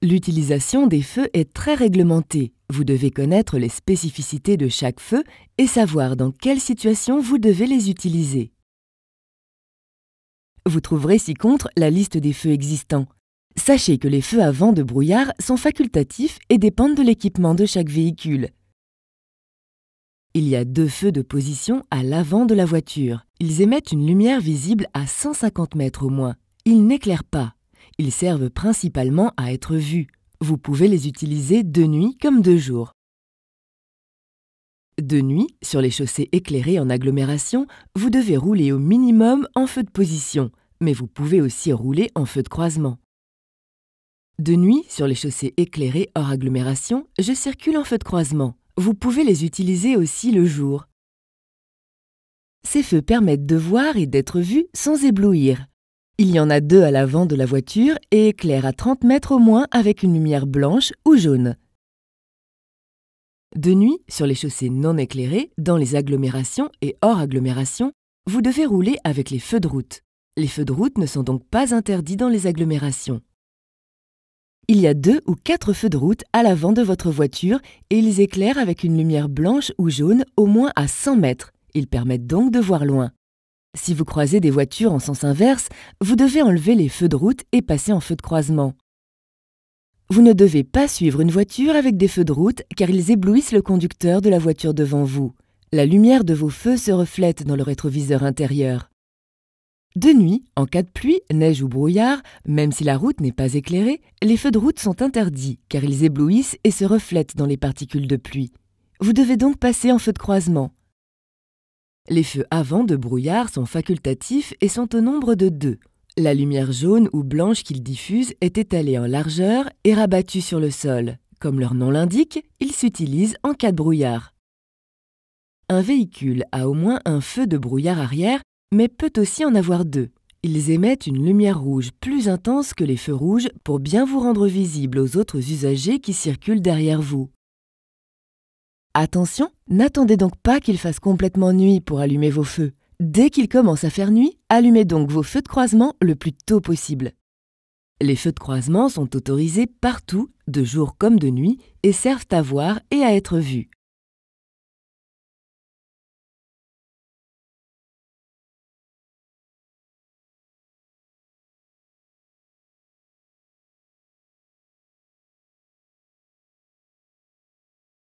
L'utilisation des feux est très réglementée. Vous devez connaître les spécificités de chaque feu et savoir dans quelle situation vous devez les utiliser. Vous trouverez ci-contre la liste des feux existants. Sachez que les feux à vent de brouillard sont facultatifs et dépendent de l'équipement de chaque véhicule. Il y a 2 feux de position à l'avant de la voiture. Ils émettent une lumière visible à 150 mètres au moins. Ils n'éclairent pas. Ils servent principalement à être vus. Vous pouvez les utiliser de nuit comme de jour. De nuit, sur les chaussées éclairées en agglomération, vous devez rouler au minimum en feu de position, mais vous pouvez aussi rouler en feu de croisement. De nuit, sur les chaussées éclairées hors agglomération, je circule en feu de croisement. Vous pouvez les utiliser aussi le jour. Ces feux permettent de voir et d'être vus sans éblouir. Il y en a 2 à l'avant de la voiture et éclairent à 30 mètres au moins avec une lumière blanche ou jaune. De nuit, sur les chaussées non éclairées, dans les agglomérations et hors agglomération, vous devez rouler avec les feux de route. Les feux de route ne sont donc pas interdits dans les agglomérations. Il y a 2 ou 4 feux de route à l'avant de votre voiture et ils éclairent avec une lumière blanche ou jaune au moins à 100 mètres. Ils permettent donc de voir loin. Si vous croisez des voitures en sens inverse, vous devez enlever les feux de route et passer en feu de croisement. Vous ne devez pas suivre une voiture avec des feux de route car ils éblouissent le conducteur de la voiture devant vous. La lumière de vos feux se reflète dans le rétroviseur intérieur. De nuit, en cas de pluie, neige ou brouillard, même si la route n'est pas éclairée, les feux de route sont interdits car ils éblouissent et se reflètent dans les particules de pluie. Vous devez donc passer en feu de croisement. Les feux avant de brouillard sont facultatifs et sont au nombre de 2. La lumière jaune ou blanche qu'ils diffusent est étalée en largeur et rabattue sur le sol. Comme leur nom l'indique, ils s'utilisent en cas de brouillard. Un véhicule a au moins un feu de brouillard arrière, mais peut aussi en avoir 2. Ils émettent une lumière rouge plus intense que les feux rouges pour bien vous rendre visible aux autres usagers qui circulent derrière vous. Attention, n'attendez donc pas qu'il fasse complètement nuit pour allumer vos feux. Dès qu'il commence à faire nuit, allumez donc vos feux de croisement le plus tôt possible. Les feux de croisement sont autorisés partout, de jour comme de nuit, et servent à voir et à être vus.